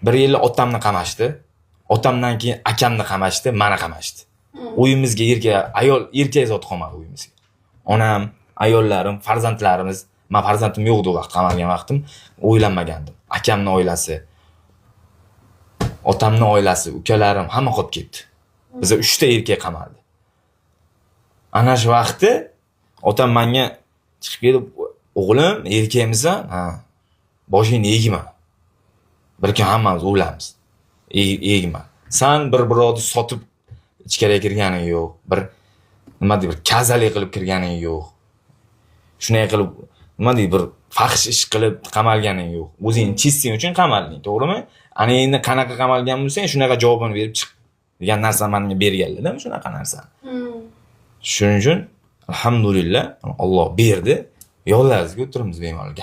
Bir yil otamni qamashdi. Otamdan keyin akamni qamashdi, meni qamashdi. Uyimizga erkak zot qolmadi uyimizga. Onam, ayollarim, farzandlarimiz, men farzandim yo'qdi u vaqt, qamalgan vaqtim, o'ylanmagandim. Akamning oilasi, otamning oilasi, ukalarim hamma qolib ketdi. Biza 3 ta erkak qamaldi. Ana shu vaqtda otam menga chiqib kelib, "O'g'lim, erkakmisan? Ha. Boshingni egma. Bir kun hammamiz o'lamiz. Egma. Sen bir birovni sotib ichkariga kirganing yo'q. Bir nima deydi, bir kazalik qilib kirganing yo'q. Shunday qilib, nima deydi, bir fahish ish qilib qamalganing yo'q. O'zingni chisting uchun qamalding, to'g'rimi? Ana endi qanaqa qamalgan bo'lsang, shunaqa javobini berib chiq" degan narsa menga berganlar-da, shunaqa narsani. Shuning uchun alhamdulillah Alloh berdi. Yo'llaringizga o'tiramiz bemalol.